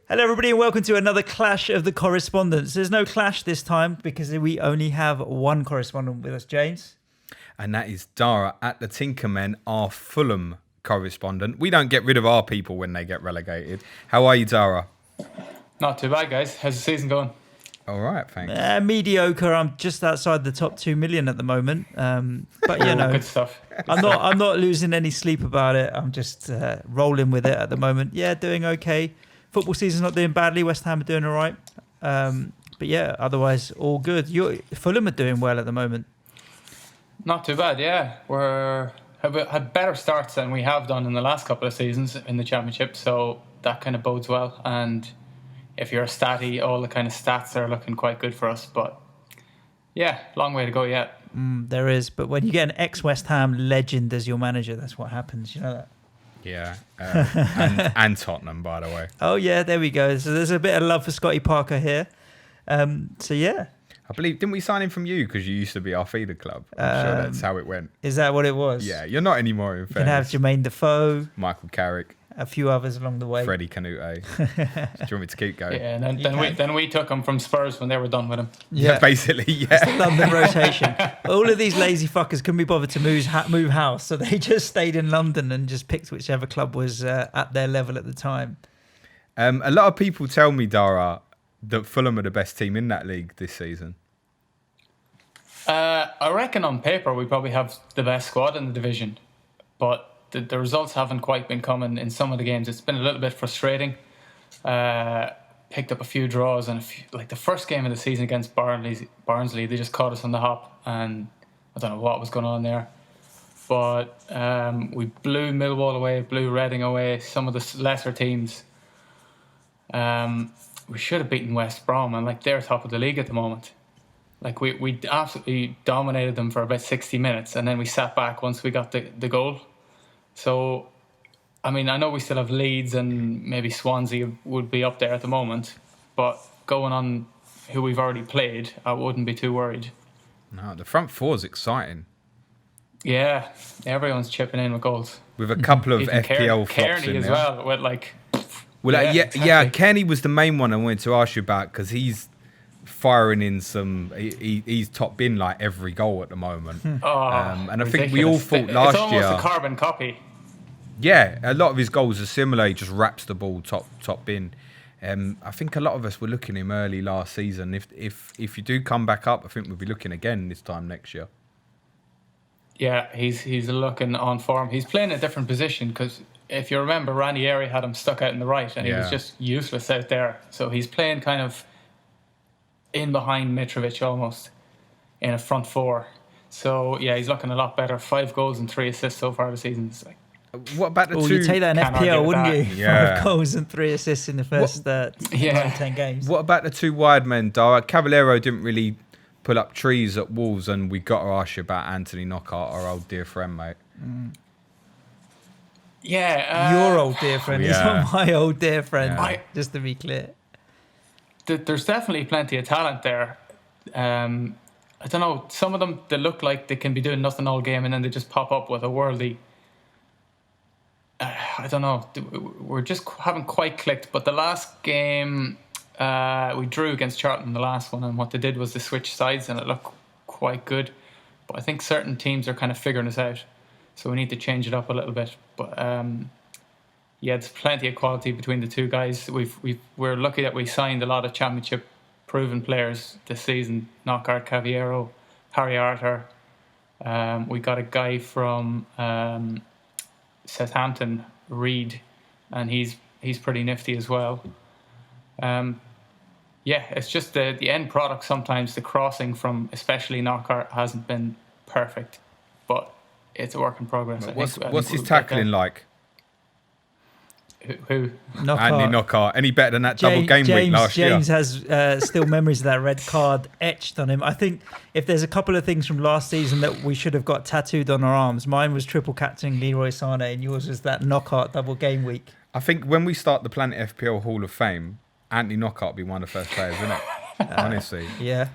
Hello, everybody, and welcome to another Clash of the Correspondents. There's no clash this time because we only have one correspondent with us, James. And that is Dara at the Tinkermen, our Fulham correspondent. We don't get rid of our people when they get relegated. How are you, Dara? Not too bad, guys. How's the season going? All right, thanks. Mediocre. I'm just outside the top 2 million at the moment. But, you know, good stuff. I'm not losing any sleep about it. I'm just rolling with it at the moment. Yeah, doing okay. Football season's not doing badly. West Ham are doing all right. But yeah, otherwise all good. Fulham are doing well at the moment. Not too bad, yeah. Have had better starts than we have done in the last couple of seasons in the Championship, so that kind of bodes well. And if you're a statty, all the kind of stats are looking quite good for us. But yeah, long way to go yet. There is, but when you get an ex-West Ham legend as your manager, that's what happens. You know that? Yeah, and Tottenham, by the way. Oh, yeah, there we go. So there's a bit of love for Scotty Parker here. So, yeah. I believe, didn't we sign him from you because you used to be our feeder club? I'm sure that's how it went. Is that what it was? Yeah, you're not anymore, in fairness. You can have Jermaine Defoe. Michael Carrick. A few others along the way. Freddie Canute. Do you want me to keep going? Yeah, and then we took him from Spurs when they were done with him. Yeah, basically, yeah. It's the London rotation. All of these lazy fuckers couldn't be bothered to move house, so they just stayed in London and just picked whichever club was at their level at the time. A lot of people tell me, Dara, that Fulham are the best team in that league this season. I reckon on paper we probably have the best squad in the division, but the results haven't quite been coming in some of the games. It's been a little bit frustrating. Picked up a few draws, and like the first game of the season against Barnsley, they just caught us on the hop, and I don't know what was going on there. But we blew Millwall away, blew Reading away, some of the lesser teams. We should have beaten West Brom, and like they're top of the league at the moment. Like we absolutely dominated them for about 60 minutes, and then we sat back once we got the goal. So, I mean, I know we still have Leeds and maybe Swansea would be up there at the moment, but going on who we've already played, I wouldn't be too worried. No, the front four is exciting. Yeah, everyone's chipping in with goals. With a couple of Even FPL flops Kearney in as there. well. With like, Well, exactly. yeah, Kenny was the main one I wanted to ask you about because he's firing in some. He's top bin like every goal at the moment. And I think we all thought last year. It's almost a carbon copy. Yeah, a lot of his goals are similar. He just wraps the ball top bin. I think a lot of us were looking at him early last season. If you do come back up, I think we'll be looking again this time next year. Yeah, he's looking on form. He's playing a different position because if you remember, Ranieri had him stuck out in the right, and he was just useless out there. So he's playing kind of in behind Mitrovic almost in a front four. So yeah, he's looking a lot better. 5 goals and 3 assists so far this season. It's like, what about the two? You'd take that in Can't argue FPL, with wouldn't that. you? Yeah. 5 goals and 3 assists in the first 10 games. What about the two wide men, Dara? Cavallero didn't really pull up trees at Wolves, and we got to ask you about Anthony Knockaert, our old dear friend, mate. yeah, Your old dear friend. He's yeah. not my old dear friend, Yeah. just to be clear. there's definitely plenty of talent there. I don't know, some of them, they look like they can be doing nothing all game and then they just pop up with a worldly... I don't know, we're just haven't quite clicked. But the last game, we drew against Charlton, the last one, and what they did was they switched sides and it looked quite good. But I think certain teams are kind of figuring this out, so we need to change it up a little bit. But yeah, there's plenty of quality between the two guys. We're lucky that we signed a lot of championship proven players this season. Knockaert, Cavallero, Harry Arter. We got a guy from Southampton, Reed, and he's pretty nifty as well. Yeah, it's just the end product. Sometimes the crossing from especially Knockaert hasn't been perfect, but it's a work in progress. What's his tackling like? Who? Andy Knockaert. Any better than that double game week last year? James has still memories of that red card etched on him. I think if there's a couple of things from last season that we should have got tattooed on our arms, mine was triple captaining Leroy Sane, and yours was that Knockaert double game week. I think when we start the Planet FPL Hall of Fame, Anthony Knockaert will be one of the first players, isn't it? Honestly. Yeah.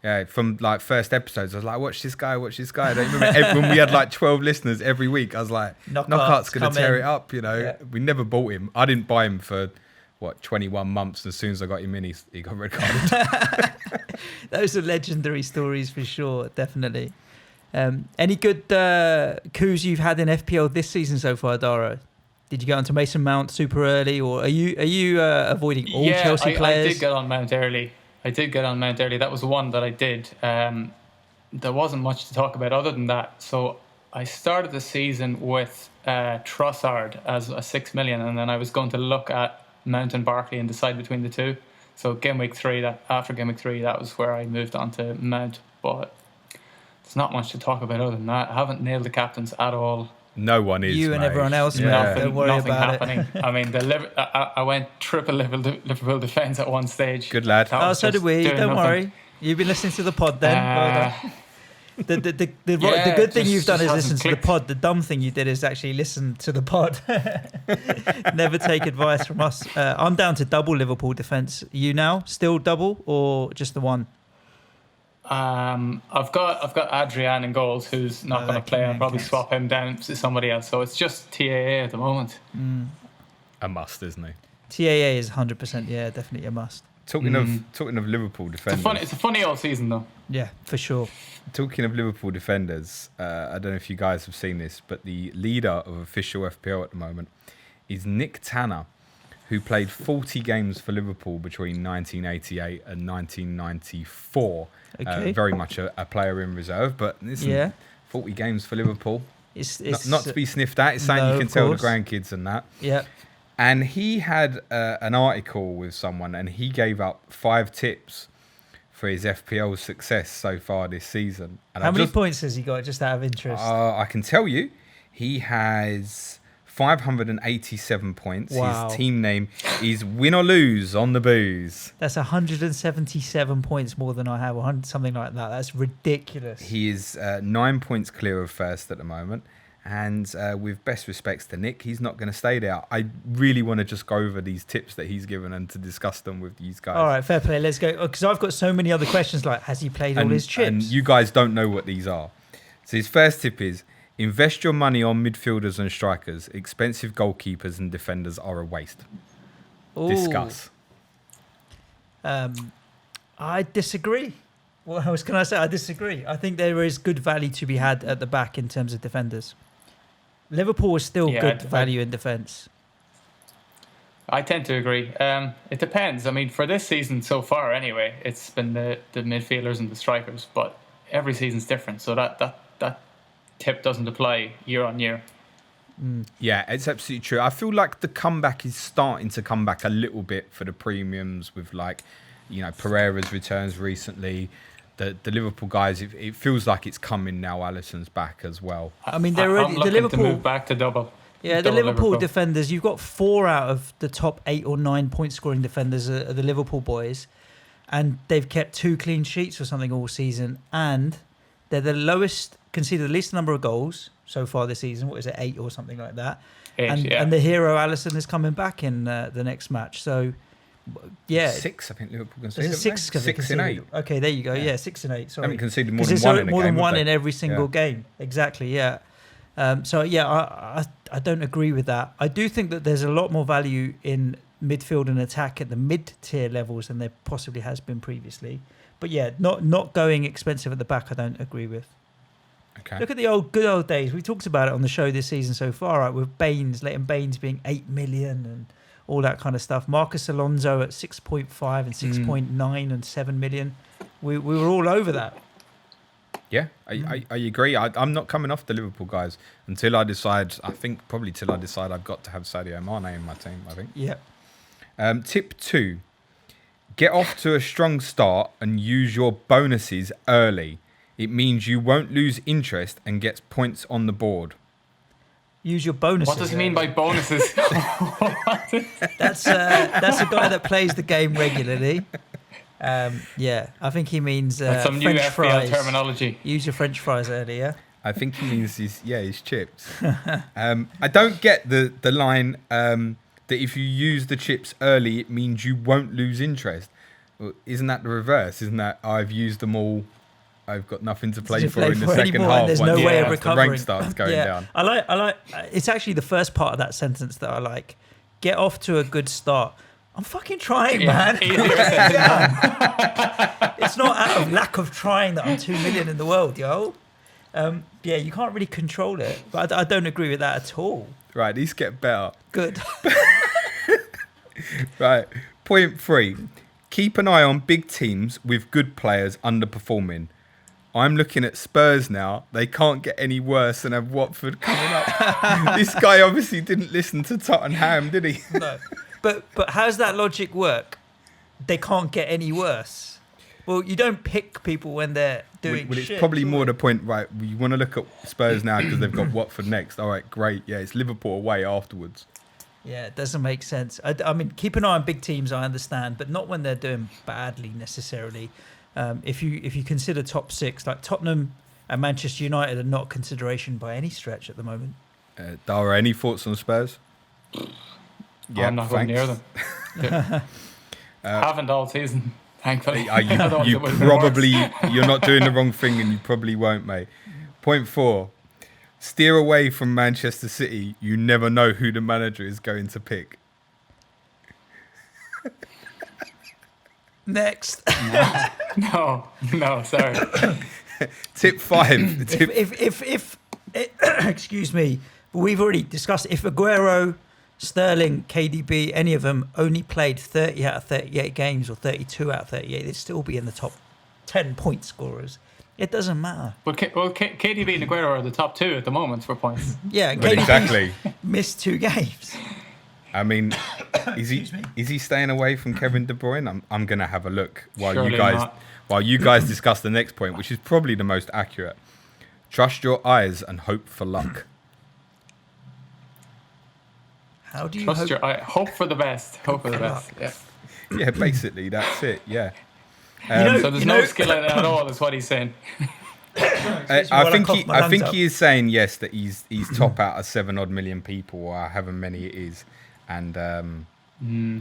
Yeah, from like first episodes, I was like, watch this guy. I don't remember when we had like 12 listeners every week, I was like, Knockaert's going to tear it up, you know. Yeah. We never bought him. I didn't buy him for, 21 months. As soon as I got him in, he got red carded. Those are legendary stories for sure, definitely. Any good coups you've had in FPL this season so far, Dara? Did you get onto Mason Mount super early, or are you avoiding all Chelsea players? I did get on Mount early. That was the one that I did. There wasn't much to talk about other than that. So I started the season with Trossard as a 6 million, and then I was going to look at Mount and Barkley and decide between the two. So after game week 3, that was where I moved on to Mount. But there's not much to talk about other than that. I haven't nailed the captains at all. No one is. You and everyone else, yeah. Don't worry nothing about happening. it. I mean, I went triple Liverpool defence at one stage. Good lad. Oh, so did we. Don't worry. You've been listening to the pod then. The good thing you've done is listen to the pod. The dumb thing you did is actually listen to the pod. Never take advice from us. I'm down to double Liverpool defence. You now still double or just the one? I've got Adrian in goals, who's not going to play. I'll probably swap him down to somebody else. So it's just TAA at the moment. A must, isn't he? TAA is 100%. Yeah, definitely a must. Talking of Liverpool defenders, it's a funny old season though. Yeah, for sure. Talking of Liverpool defenders, I don't know if you guys have seen this, but the leader of official FPL at the moment is Nick Tanner, who played 40 games for Liverpool between 1988 and 1994. Okay. Very much a player in reserve, but listen, 40 games for Liverpool. It's not to be sniffed at. It's something you can tell the grandkids and that. Yeah. And he had an article with someone, and he gave up 5 tips for his FPL success so far this season. And How many points has he got, just out of interest? I can tell you, he has 587 points. Wow. His team name is Win or Lose on the Booze. That's 177 points more than I have, or something like that. That's ridiculous. He is 9 points clear of first at the moment. And with best respects to Nick, he's not going to stay there. I really want to just go over these tips that he's given and to discuss them with these guys. All right, fair play. Let's go. Because I've got so many other questions like, has he played all his chips? And you guys don't know what these are. So his first tip is, invest your money on midfielders and strikers. Expensive goalkeepers and defenders are a waste. Ooh. Discuss. I disagree. What else can I say? I disagree. I think there is good value to be had at the back in terms of defenders. Liverpool is still good value in defence. I tend to agree. It depends. I mean, for this season so far anyway, it's been the midfielders and the strikers, but every season's different. So that tip doesn't apply year on year. Yeah, it's absolutely true. I feel like the comeback is starting to come back a little bit for the premiums with Pereira's returns recently. The Liverpool guys, it feels like it's coming now. Alisson's back as well. I mean, I'm looking to move back to double. Yeah, the Liverpool defenders, you've got 4 out of the top 8 or 9 point scoring defenders are the Liverpool boys, and they've kept 2 clean sheets or something all season, and they're the lowest, conceded the least number of goals so far this season. What is it, 8 or something like that? 8, and the hero Alisson is coming back in the next match. So, yeah. 6, I think Liverpool conceded. 6 in 8. Okay, there you go. Yeah, 6 and 8. Sorry. Haven't conceded more than 1 in a game. More than 1 in every single game. Exactly, yeah. I don't agree with that. I do think that there's a lot more value in midfield and attack at the mid-tier levels than there possibly has been previously. But yeah, not going expensive at the back, I don't agree with. Okay. Look at the good old days. We talked about it on the show this season so far, right? With Leighton Baines being 8 million and all that kind of stuff. Marcus Alonso at 6.5 and 6.9 and 7 million. We were all over that. Yeah, I agree. I'm not coming off the Liverpool guys until I decide. I think probably till I decide I've got to have Sadio Mane in my team. I think. Yeah. Tip 2: get off to a strong start and use your bonuses early. It means you won't lose interest and get points on the board. Use your bonuses. What does he mean by bonuses? That's a guy that plays the game regularly. Yeah, I think he means some French new FPL fries. terminology. Use your French fries earlier. I think he means his chips. I don't get the line that if you use the chips early, it means you won't lose interest. Well, isn't that the reverse? Isn't that I've used them all? I've got nothing to play for in the second half. There's no way of recovering. The rank starts going down. I like. It's actually the first part of that sentence that I like. Get off to a good start. I'm fucking trying, Yeah, man. easier said than done. It's not out of lack of trying that I'm 2 million in the world, yo. Yeah, you can't really control it, but I don't agree with that at all. Right, these get better. Good. Right, point 3. Keep an eye on big teams with good players underperforming. I'm looking at Spurs now. They can't get any worse and have Watford coming up. This guy obviously didn't listen to Tottenham, did he? No. But how does that logic work? They can't get any worse. Well, you don't pick people when they're doing Well, shit. it's probably more surely. the point, right? You want to look at Spurs now because they've got Watford next. All right, great. Yeah, it's Liverpool away afterwards. Yeah, it doesn't make sense. I mean, keep an eye on big teams, I understand, but not when they're doing badly necessarily. If you consider top 6, like Tottenham and Manchester United are not consideration by any stretch at the moment. Dara, any thoughts on Spurs? Yeah, I'm not going near them. Haven't all season, thankfully. You probably, you're not doing the wrong thing and you probably won't, mate. Point 4. Steer away from Manchester City. You never know who the manager is going to pick. Next. No, sorry. Tip 5. If excuse me, we've already discussed if Aguero, Sterling, KDB, any of them only played 30 out of 38 games or 32 out of 38, they'd still be in the top 10 point scorers. It doesn't matter. Well, KDB and Aguero are the top 2 at the moment for points. Yeah, and Well, KDB exactly. missed 2 games. I mean, is he staying away from Kevin De Bruyne? I'm gonna have a look while Surely you guys discuss the next point, which is probably the most accurate. Trust your eyes and hope for luck. How do you Trust hope? your eye. Hope for the best. Hope for the best. Yeah. Yeah, basically that's it. Yeah. So there's no skill in it at all, is what he's saying. I think he is saying yes that he's top out of 7 odd million people or however many it is, and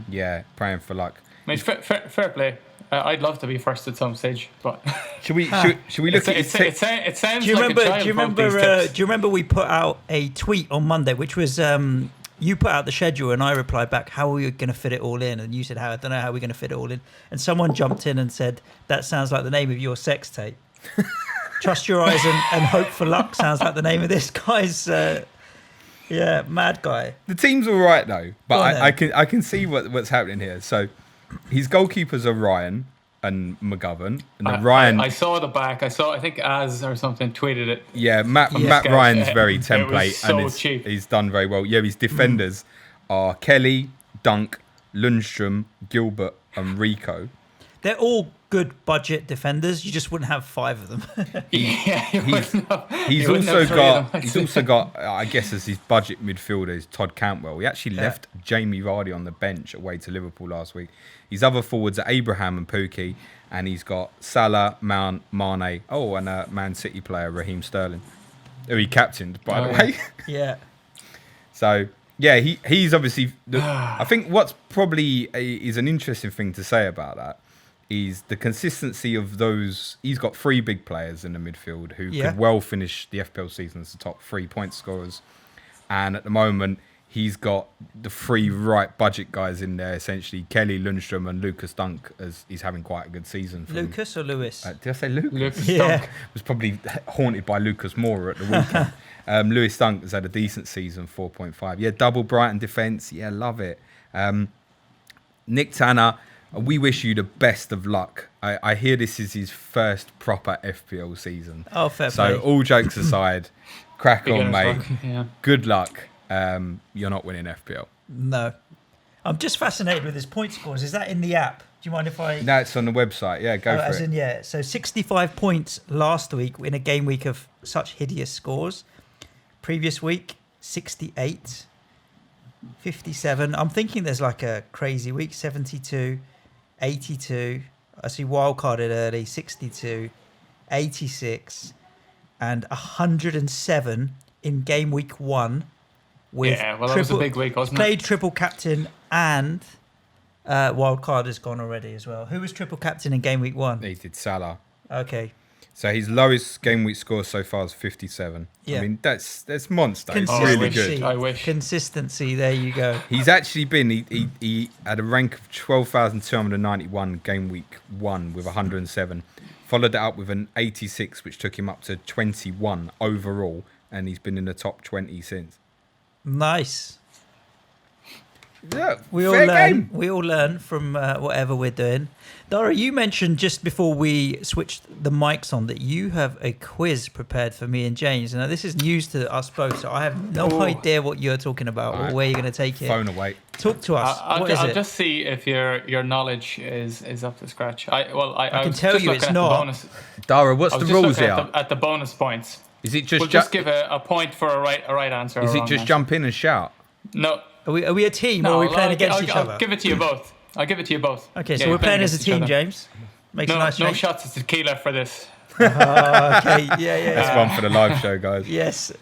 yeah, praying for luck. I mean, fair play. I'd love to be first at some stage, but Should we look at his it sounds Do you like remember? a child Do you wrote these remember? tips. Do you remember we put out a tweet on Monday, which was you put out the schedule and I replied back, "How are we going to fit it all in?" And you said, "How I don't know how we're going to fit it all in." And someone jumped in and said, "That sounds like the name of your sex tape." Trust your eyes and hope for luck sounds like the name of this guy's. Yeah, mad guy. The team's all right though, but Go on I can see what's happening here. So his goalkeepers are Ryan and McGovern, and then Ryan. I saw the back. I think Az or something tweeted it. Yeah, Matt Scout. Ryan's very It was template so and cheap. he's done very well. Yeah, his defenders are Kelly, Dunk, Lundstrom, Gilbert, and Rico. They're all good budget defenders. You just wouldn't have 5 of them. Yeah, He's also got I guess as his budget midfielder is Todd Cantwell. He actually left Jamie Vardy on the bench away to Liverpool last week. His other forwards are Abraham and Pookie, and he's got Salah, Mount, Mane, and a Man City player Raheem Sterling, who he captained by the way. Yeah. So yeah, he's obviously. I think what's probably is an interesting thing to say about that is the consistency of those. He's got 3 big players in the midfield who could well finish the FPL season as the top 3 point scorers, and at the moment he's got the 3 right budget guys in there, essentially Kelly, Lundstrom, and Lucas Dunk, as he's having quite a good season. Lucas or Lewis? Did I say Lucas? Lucas Yeah. Dunk. Was probably haunted by Lucas Moura at the weekend. Lewis Dunk has had a decent season, 4.5. Yeah, double Brighton defence. Yeah, love it. Nick Tanner, we wish you the best of luck. I hear this is his first proper FPL season. Oh, fair So play. all jokes aside, crack on, Beginner's mate. luck, yeah. Good luck. You're not winning FPL. No. I'm just fascinated with his point scores. Is that in the app? Do you mind if I... No, it's on the website. Yeah, go for as it. in, yeah. So 65 points last week in a game week of such hideous scores. Previous week, 68, 57. I'm thinking there's like a crazy week. 72, 82. I see wildcarded early, 62, 86, and 107 in game week 1. With Yeah, well, that was a big week, wasn't it? Played triple captain and wildcard has gone already as well. Who was triple captain in game week 1? He did Salah. Okay. So his lowest game week score so far is 57. Yeah. I mean, that's monster. It's Oh, really I good. I wish. Consistency. There you go. He's actually been, he had a rank of 12,291 game week 1 with 107. Followed it up with an 86, which took him up to 21 overall. And he's been in the top 20 since. Nice. Yeah, We all fair learn. game. We all learn from whatever we're doing. Dara, you mentioned just before we switched the mics on that you have a quiz prepared for me and James. Now, this is news to us both, so I have no idea what you're talking about All right. or where you're going to take it. Phone away. Talk to us. I'll, What is I'll it? just see if your knowledge is up to scratch. I can was tell just you looking it's at not. The bonus. Dara, what's I the was just rules looking here? at the bonus points. Is it just We'll just give a point for a right answer. or Is a it wrong just answer. jump in and shout? No. Are we a team or No, are we playing I'll- against I'll- each I'll other? give it to you both. I'll give it to you both. Okay, Yeah, so you're we're playing as a against each team, other. James. Makes a No, nice no change. shots of tequila for this. Okay, yeah. That's one for the live show, guys. Yes.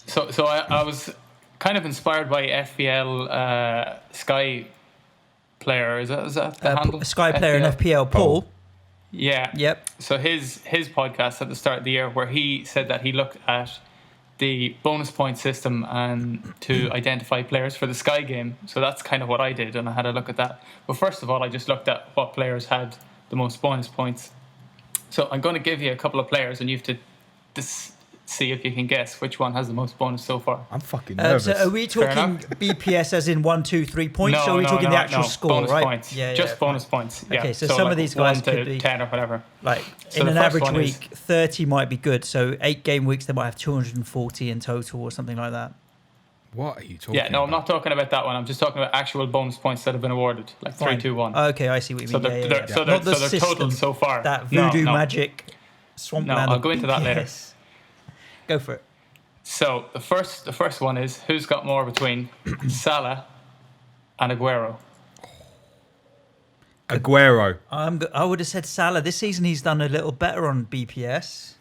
So I was kind of inspired by FPL Sky player. Is that the handle? Sky player in FPL, Paul. Yeah. Yep. So his podcast at the start of the year, where he said that he looked at the bonus point system and to identify players for the Sky game. So that's kind of what I did, and I had a look at that. But first of all, I just looked at what players had the most bonus points. So I'm going to give you a couple of players, and you have to see if you can guess which one has the most bonus so far. I'm fucking nervous. So are we Fair talking enough. BPS as in 1, 2, 3 points, or are we No, talking no, the actual no. score, bonus right? Points. Just bonus points. Yeah. Okay, so some like of these guys 1 to could be 10 or whatever. Like So in the an first average one is- week, 30 might be good. So 8 game weeks, they might have 240 in total or something like that. What are you talking Yeah, no, I'm about? not talking about that one. I'm just talking about actual bonus points that have been awarded, like Fine. 3, 2, 1. Okay, I see what you So mean. they're, Yeah, they're, yeah. so Not they're, the so they're system, total so far. that voodoo no. magic swampland. I'll of go into that later. BPS. Go for it. So the first one is who's got more between Salah and Aguero. Aguero. I would have said Salah. This season he's done a little better on BPS.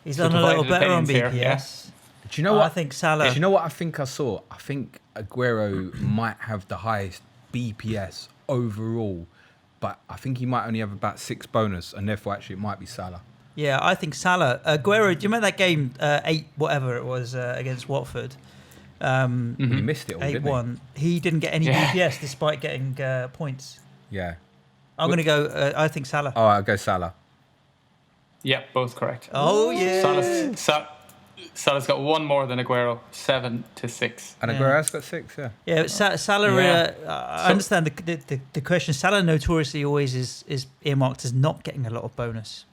He's So done a little divided better on opinions BPS. here, yeah. Do you know what? I think Salah. Do you know what I think I saw? I think Aguero might have the highest BPS overall, but I think he might only have about 6 bonus, and therefore actually it might be Salah. Yeah, I think Salah. Aguero, do you remember that game, 8, whatever it was, against Watford? He missed it all, didn't 8-1. He didn't get any Yeah. BPS despite getting points. he? Yeah. I'm going to go, I think Salah. Oh, I'll go Salah. Yep, both correct. Oh, yeah. Salah's got one more than Aguero, 7 to 6. And Yeah. Aguero has got 6, yeah. Yeah, Salah, Yeah. I understand the question. Salah notoriously always is earmarked as not getting a lot of bonus.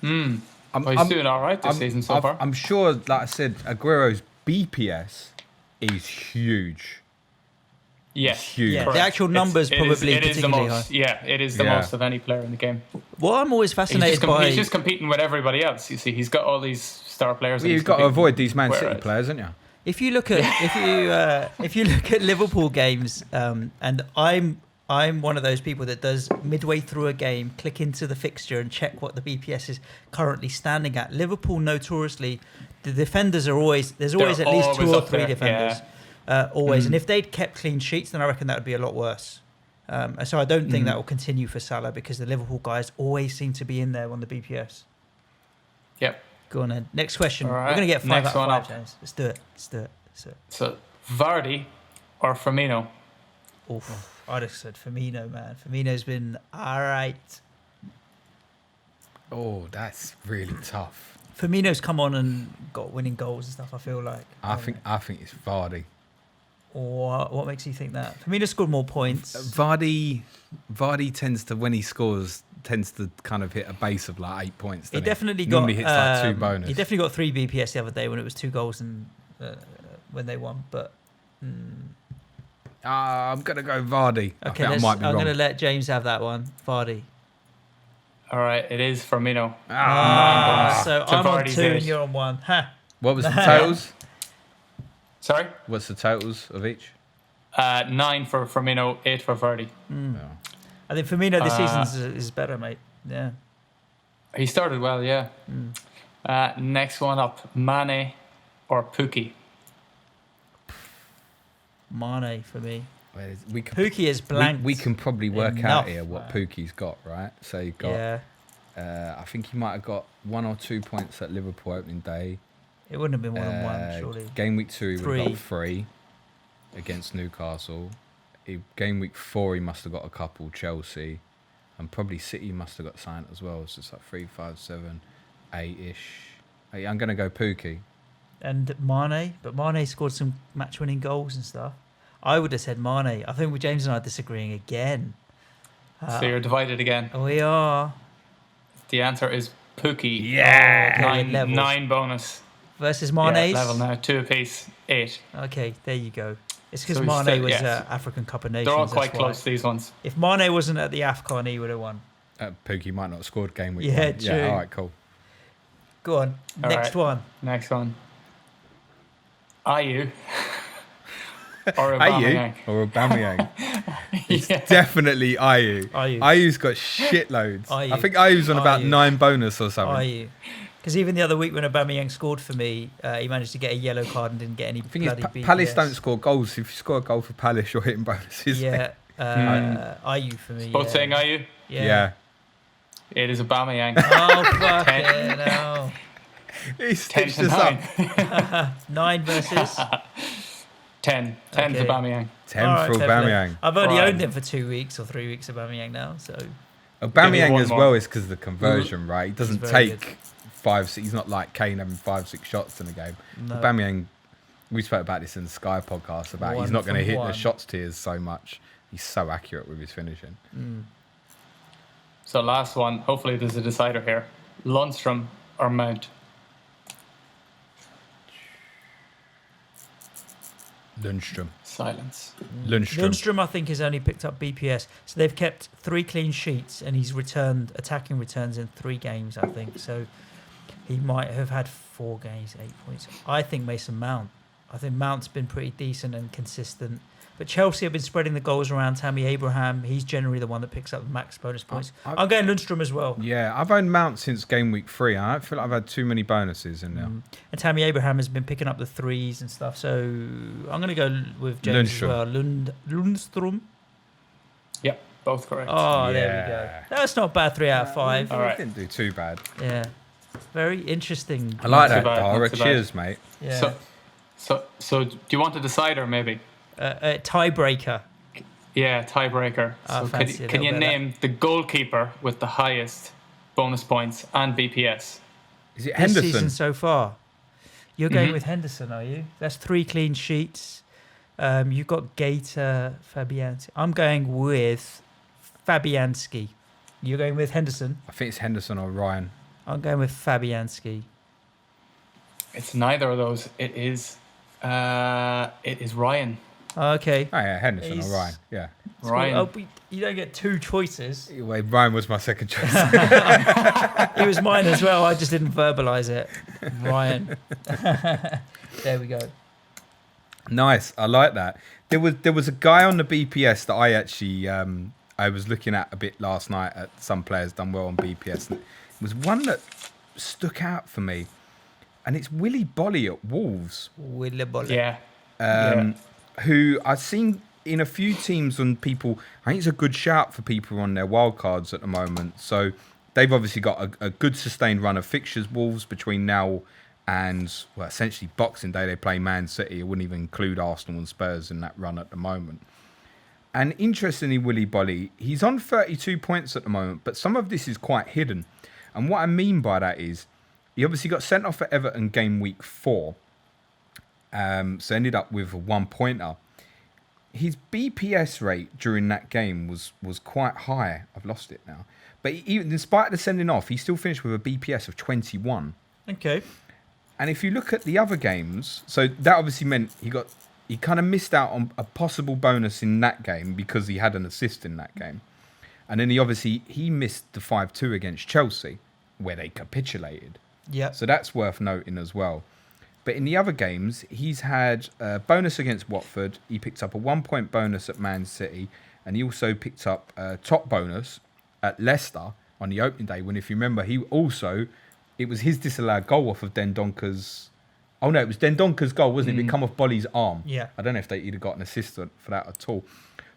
He's doing all right this season so far. I'm sure, like I said, Aguero's BPS is huge. Yes, huge. Yeah, correct. the actual numbers It probably is the particularly most. high. Yeah, it is the Yeah. most of any player in the game. Well, I'm always fascinated by... He's just competing with everybody else. You see, he's got all these star players. Well, that you've he's got to competing avoid these Man with, City whereas- players, haven't you? If you look at if you look at Liverpool games, and I'm one of those people that does midway through a game, click into the fixture and check what the BPS is currently standing at. Liverpool notoriously, the defenders are there's always They're at least 2 always or up 3 there, defenders, always. And if they'd kept clean sheets, then I reckon that would be a lot worse. So I don't think that will continue for Salah because the Liverpool guys always seem to be in there on the BPS. Yep. Go on then. Next question. All right. We're going to get 5 Next out of one 5, up. James. Let's do it. So Vardy or Firmino. Oof. I'd have said Firmino, man. Firmino's been all right. Oh, that's really tough. Firmino's come on and got winning goals and stuff, I feel like. I think it's Vardy. What makes you think that? Firmino scored more points. Vardy tends to, when he scores, tends to kind of hit a base of like 8 points. He doesn't definitely Normally got... hits like 2 bonus. He definitely got 3 BPS the other day when it was 2 goals and when they won, but... I'm going to go Vardy. I Okay, think I might be I'm wrong. going to let James have that one. Vardy. All right, it is Firmino. So to I'm on Vardy's 2 and eight. you're on 1. Ha! What was the totals? Sorry, What's the totals of each? 9 for Firmino, 8 for Vardy. Oh. I think Firmino this season is better, mate. Yeah. He started well, yeah. Next one up, Mane or Pukki. Mane for me. We can, Pukki is blank. we can probably work enough, out here what man. Pookie's got, right? So you've got Yeah. I think he might have got 1 or 2 points at Liverpool opening day. It wouldn't have been more than one, surely. Game week 2, he would have got 3 3 against Newcastle. Game week 4, he must have got a couple, Chelsea. And probably City must have got signed as well. So it's like 3, 5, 7, 8-ish. I'm going to go Pookie. And Mane, but Mane scored some match-winning goals and stuff. I would have said Mane. I think with James and I are disagreeing again. So you're divided again. We are. The answer is Pookie. Yeah. Okay, levels. 9 bonus. Versus Mane's. Yeah, level now. 2 apiece. 8. Okay, there you go. It's because So Mane still- was yes. African Cup of Nations. They're all that's quite why. close, these ones. If Mane wasn't at the AFCON, he would have won. Pookie might not have scored game week Yeah, 1. true. Yeah, all right, cool. Go on. All Next right. one. Next one. Ayew. Or Ayew Aubameyang. or Aubameyang? It's Yeah. definitely Ayew. Ayew. Ayew's got shitloads. Ayew. I think Ayew's on about Ayew. 9 bonus or something. Are you? Because even the other week when Aubameyang scored for me, he managed to get a yellow card and didn't get any The thing is, bloody BPS. Palace don't score goals. If you score a goal for Palace, you're hitting bonuses. Yeah. Ayew for me. Both yeah. saying Ayew? Yeah. It is Aubameyang. Oh, fucking hell. He 10 stitched to us 9. up. 9 versus 10. 10 Okay. to Aubameyang. 10 All right, for fair play. Aubameyang. I've only Right. owned him for 2 weeks or 3 weeks, Aubameyang now. So Aubameyang one as more. well is because of the conversion, right? He doesn't very take 5, 6. He's not like Kane having 5, 6 shots in a game. no. Aubameyang, we spoke about this in the Sky podcast about he's One not going to from hit one. the shots tiers so much. He's so accurate with his finishing. So last one. Hopefully there's a decider here. Lundstrom or Mount? Lundstrom. Silence. Lundstrom, I think, has only picked up BPS. So they've kept 3 clean sheets and he's returned attacking returns in 3 games, I think. So he might have had 4 games, 8 points. I think Mason Mount. I think Mount's been pretty decent and consistent. But Chelsea have been spreading the goals around. Tammy Abraham, he's generally the one that picks up the max bonus points. I'm going Lundstrom as well. Yeah, I've owned Mount since game week 3. I don't feel like I've had too many bonuses in there. And Tammy Abraham has been picking up the 3s and stuff. So I'm going to go with James as Lundstrom. well. Lundstrom. Yep, both correct. Oh, there we go. That's not bad. 3 out of 5. All right. Didn't do too bad. Yeah. Very interesting. I like Not that, too bad, Dara. not too bad. Cheers, mate. Yeah. So do you want a decider maybe? Tiebreaker. Yeah, tiebreaker. I So fancy a can you little bit of name the goalkeeper with the highest bonus points and BPS? Is it This season Henderson? so far. You're going Mhm. with Henderson, are you? That's 3 clean sheets. You've got Gator, Fabianski. I'm going with Fabianski. You're going with Henderson. I think it's Henderson or Ryan. I'm going with Fabianski. It's neither of those. It is Ryan. Okay. Oh, yeah, Henderson He's- or Ryan. Yeah. Ryan. Oh, but you don't get 2 choices. Anyway, Ryan was my second choice. It was mine as well. I just didn't verbalise it. Ryan. There we go. Nice. I like that. There was a guy on the BPS that I actually I was looking at a bit last night at some players done well on BPS. And it was one that stuck out for me, and it's Willy Bolly at Wolves. Willy Bolly. Yeah. Who I've seen in a few teams on people. I think it's a good shout for people on their wild cards at the moment. So they've obviously got a good sustained run of fixtures. Wolves between now and essentially Boxing Day they play Man City. I wouldn't even include Arsenal and Spurs in that run at the moment. And interestingly, Willy Bolly, he's on 32 points at the moment, but some of this is quite hidden. And what I mean by that is he obviously got sent off at Everton game week 4. So ended up with a 1-pointer. His BPS rate during that game was quite high. I've lost it now. But even despite the sending off, he still finished with a BPS of 21. Okay. And if you look at the other games, so that obviously meant he kind of missed out on a possible bonus in that game because he had an assist in that game. And then he missed the 5-2 against Chelsea where they capitulated. Yeah. So that's worth noting as well. But in the other games, he's had a bonus against Watford. He picked up a 1-point bonus at Man City. And he also picked up a top bonus at Leicester on the opening day. When, if you remember, it was his disallowed goal off of Dendonker's... Oh, no, it was Dendonker's goal, wasn't it? It come off Bolly's arm. Yeah. I don't know if he'd have got an assist for that at all.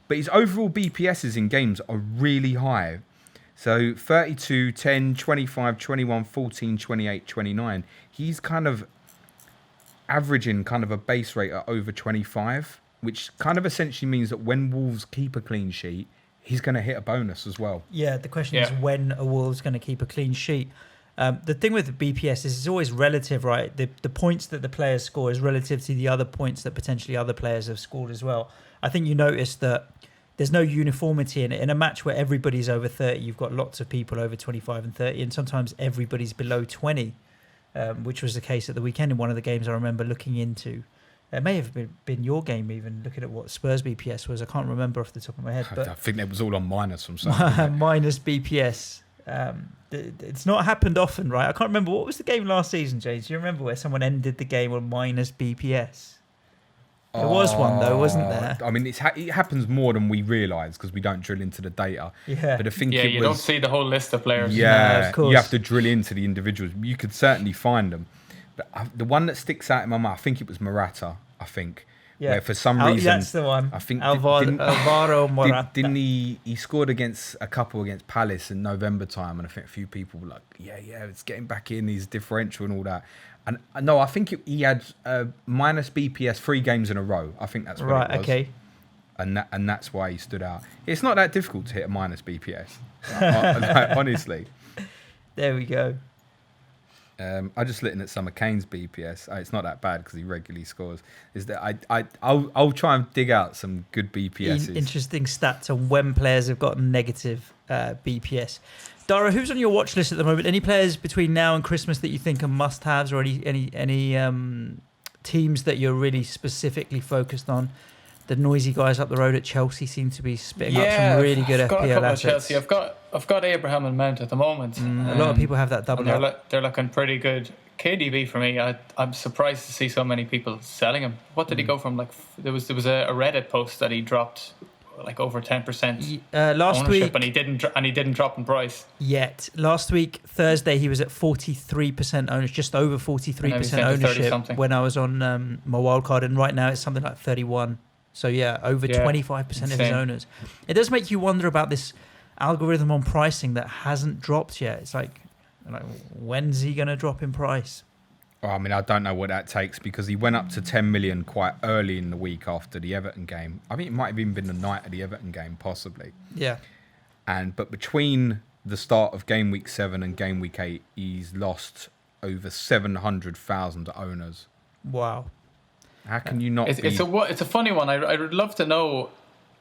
But his overall BPSs in games are really high. So 32, 10, 25, 21, 14, 28, 29. He's kind of averaging kind of a base rate at over 25, which kind of essentially means that when Wolves keep a clean sheet, he's going to hit a bonus as well. Yeah, the question is when a Wolves going to keep a clean sheet. The thing with BPS is it's always relative, right? The points that the players score is relative to the other points that potentially other players have scored as well. I think you notice that there's no uniformity in it. In a match where everybody's over 30, you've got lots of people over 25 and 30, and sometimes everybody's below 20, which was the case at the weekend in one of the games I remember looking into. It may have been your game even, looking at what Spurs BPS was. I can't remember off the top of my head. But I think it was all on minus from something. minus BPS. It's not happened often, right? I can't remember. What was the game last season, James? Do you remember where someone ended the game on minus BPS? There was one, though, wasn't there? I mean, it happens more than we realise because we don't drill into the data. Yeah. But I think you don't see the whole list of players. Yeah, No, of course. you have to drill into the individuals. You could certainly find them. But the one that sticks out in my mind, I think it was Morata, Yeah. Where for some reason... That's the one. I think Alvaro Morata. Didn't he scored against a couple against Palace in November time, and I think a few people were like, yeah, it's getting back in, he's differential and all that. And no, I think he had minus BPS 3 games in a row. I think that's what it was. Right, okay. And that's why he stood out. It's not that difficult to hit a minus BPS. Like, honestly. There we go. I just looking at some of Kane's BPS. It's not that bad because he regularly scores. Is that I'll try and dig out some good BPSs. Interesting stats on when players have gotten negative BPS. Dara, who's on your watch list at the moment? Any players between now and Christmas that you think are must-haves, or any teams that you're really specifically focused on? The noisy guys up the road at Chelsea seem to be spitting up some really good I've got a FPL couple assets. of Chelsea. I've got Abraham and Mount at the moment. A lot of people have that double up. They're looking pretty good. KDB for me, I'm surprised to see so many people selling him. What did he go from? Like there was a Reddit post that he dropped like over 10% last ownership, week, and he didn't drop in price yet. Last week Thursday he was at 43% ownership, just over 43% ownership when I was on my wildcard, and right now it's something like 31. So yeah, over 25% of his owners. It does make you wonder about this algorithm on pricing that hasn't dropped yet. It's like when's he going to drop in price? Well, I mean, I don't know what that takes because he went up to 10 million quite early in the week after the Everton game. I think it might have even been the night of the Everton game, possibly. Yeah. But between the start of game week 7 and game week 8, he's lost over 700,000 owners. Wow. How can you not? It's a funny one. I would love to know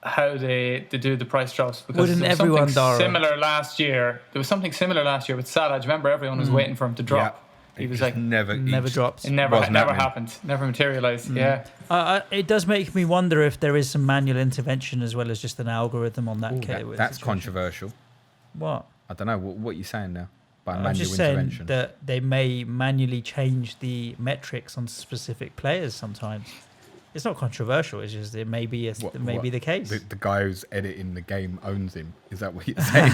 how they do the price drops, because wouldn't there was everyone, something Dara? similar last year. There was something similar last year with Salah. Do you remember everyone was waiting for him to drop? Yeah. He was like never dropped. It never happened. Never materialized. Yeah. It does make me wonder if there is some manual intervention as well as just an algorithm on that. That's controversial. What? I don't know. What are you saying now? By I'm manual just saying intervention? that they may manually change the metrics on specific players sometimes. It's not controversial. It's just it may be the case. The guy who's editing the game owns him. Is that what you're saying?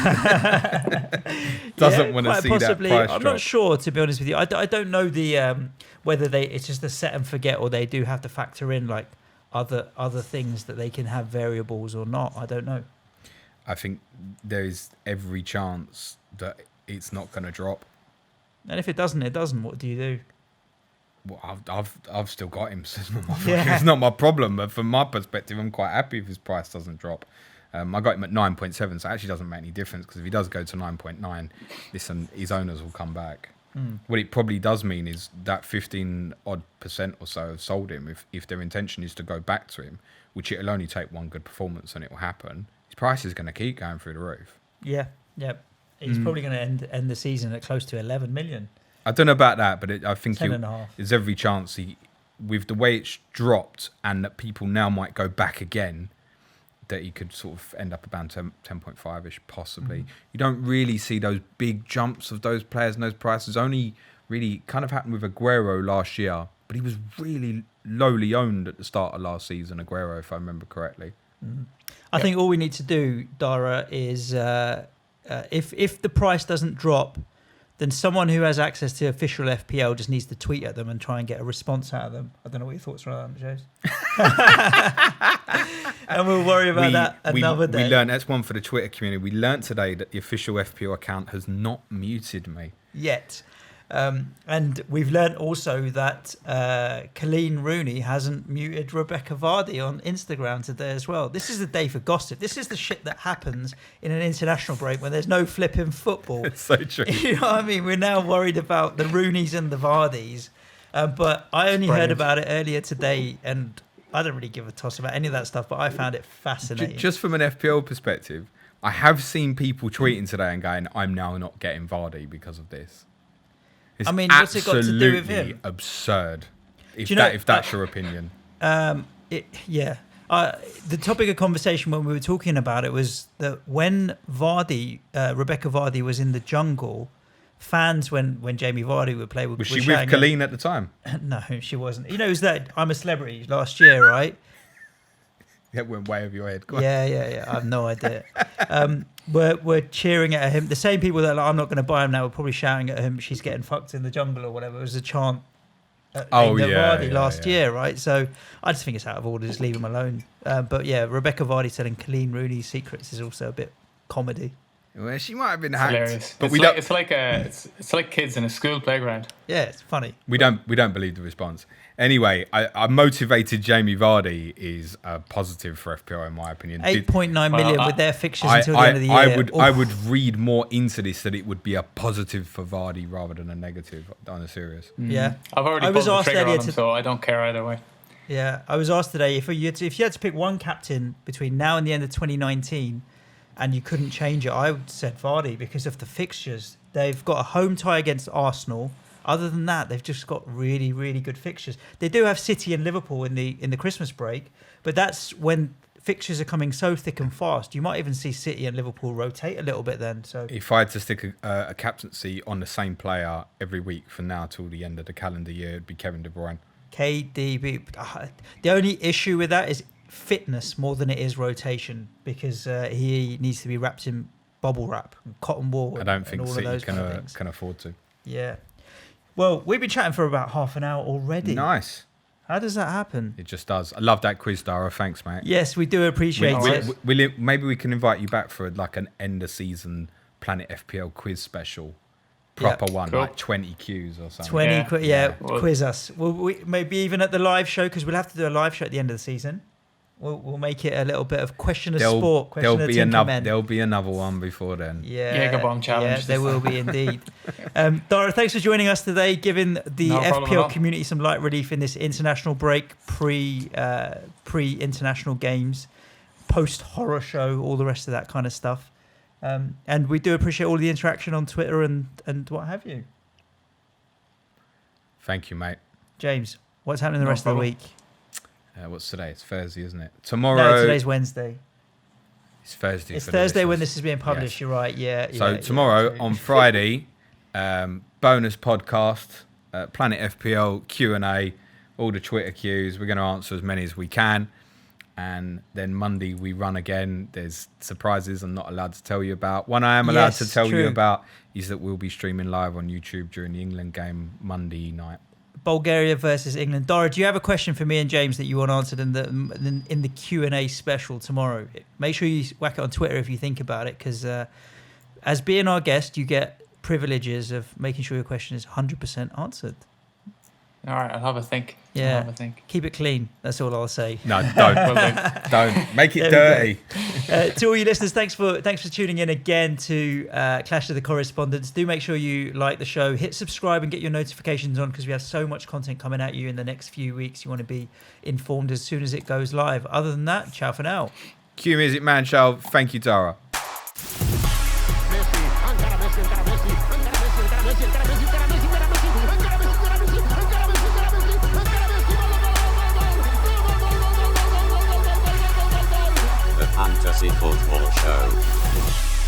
Doesn't want to see possibly. that price I'm drop. not sure, to be honest with you. I don't know the whether it's just a set and forget, or they do have to factor in like other things that they can have variables or not. I don't know. I think there is every chance that it's not going to drop. And if it doesn't, it doesn't. What do you do? Well, I've still got him. So it's not my problem. But from my perspective, I'm quite happy if his price doesn't drop. I got him at 9.7, so it actually doesn't make any difference, because if he does go to 9.9, his owners will come back. What it probably does mean is that 15% or so have sold him. If their intention is to go back to him, which it'll only take one good performance and it will happen, his price is going to keep going through the roof. Yeah. He's probably going to end the season at close to 11 million. I don't know about that, but I think 10.5. there's every chance with the way it's dropped and that people now might go back again, that he could sort of end up about 10.5-ish possibly. You don't really see those big jumps of those players and those prices. Only really kind of happened with Aguero last year, but he was really lowly owned at the start of last season, Aguero, if I remember correctly. I think all we need to do, Dara, is if the price doesn't drop, then someone who has access to official FPL just needs to tweet at them and try and get a response out of them. I don't know what your thoughts are on that, James. And we'll worry about that another day. We learned, that's one for the Twitter community. We learned today that the official FPL account has not muted me. Yet. And we've learned also that Colleen Rooney hasn't muted Rebecca Vardy on Instagram today as well. This is the day for gossip. This is the shit that happens in an international break when there's no flipping football. It's so true. You know what I mean? We're now worried about the Rooneys and the Vardys. But I only heard about it earlier today, and I don't really give a toss about any of that stuff, but I found it fascinating. Just from an FPL perspective, I have seen people tweeting today and going, I'm now not getting Vardy because of this. It's what's it got to do with him? Absurd. If that's your opinion. The topic of conversation when we were talking about it was that when Rebecca Vardy was in the jungle, fans when Jamie Vardy would play, was she with Colleen at the time? No, she wasn't. You know, it was that I'm a Celebrity last year, right? That went way over your head. Go on. Yeah. I have no idea. We're cheering at him. The same people that are like, I'm not going to buy him now, were probably shouting at him, she's getting fucked in the jungle or whatever. It was a chant Vardy last year, right? So I just think it's out of order. Just leave him alone. But yeah, Rebecca Vardy telling Colleen Rooney's secrets is also a bit comedy. Well, she might have been hacked. Hilarious. But it's like kids in a school playground. Yeah, it's funny. We don't believe the response. Anyway, a motivated Jamie Vardy is a positive for FPL in my opinion. 8.9 million with their fixtures until the end of the year. I would read more into this that it would be a positive for Vardy rather than a negative on a serious. Yeah, I've already pulled the trigger on him, so I don't care either way. Yeah, I was asked today if you had to pick one captain between now and the end of 2019. And you couldn't change it, I would said Vardy because of the fixtures. They've got a home tie against Arsenal. Other than that, they've just got really, really good fixtures. They do have City and Liverpool in the Christmas break, but that's when fixtures are coming so thick and fast. You might even see City and Liverpool rotate a little bit then. So if I had to stick a captaincy on the same player every week from now till the end of the calendar year, it'd be Kevin De Bruyne. KDB. The only issue with that is fitness more than it is rotation because he needs to be wrapped in bubble wrap and cotton wool. I don't think City can afford to. Yeah. Well, we've been chatting for about half an hour already. Nice. How does that happen? It just does. I love that quiz, Dara. Thanks, mate. Yes, we do appreciate it. Maybe we can invite you back for like an end of season Planet FPL quiz special. Proper one, cool. Like 20 Qs or something. Quiz us. Well, maybe even at the live show because we'll have to do a live show at the end of the season. We'll make it a little bit of question of sport, question of Tinkerman. There'll be another one before then. Yeah, Jagerbomb challenge. Yeah, there will be indeed. Dara, thanks for joining us today, giving the FPL community some light relief in this international break, pre-international games, post-horror show, all the rest of that kind of stuff. And we do appreciate all the interaction on Twitter and what have you. Thank you, mate. James, what's happening the rest of the week? What's today? It's Thursday, isn't it? Tomorrow. No, today's Wednesday. It's Thursday. It's Thursday when this is being published. Yes. You're right. Yeah. So tomorrow on Friday, bonus podcast, Planet FPL Q&A, all the Twitter Qs. We're going to answer as many as we can, and then Monday we run again. There's surprises I'm not allowed to tell you about. One I am allowed to tell you about is that we'll be streaming live on YouTube during the England game Monday night. Bulgaria versus England. Dara, do you have a question for me and James that you want answered in the Q&A special tomorrow? Make sure you whack it on Twitter if you think about it, because as being our guest, you get privileges of making sure your question is 100% answered. All right, I'll have a think. Yeah, keep it clean. That's all I'll say. No, don't. Don't make it dirty. To all you listeners, thanks for tuning in again to Clash of the Correspondents. Do make sure you like the show, hit subscribe, and get your notifications on because we have so much content coming at you in the next few weeks. You want to be informed as soon as it goes live. Other than that, ciao for now. Cue music, man. Ciao. Thank you, Dara. Fantasy Football Show.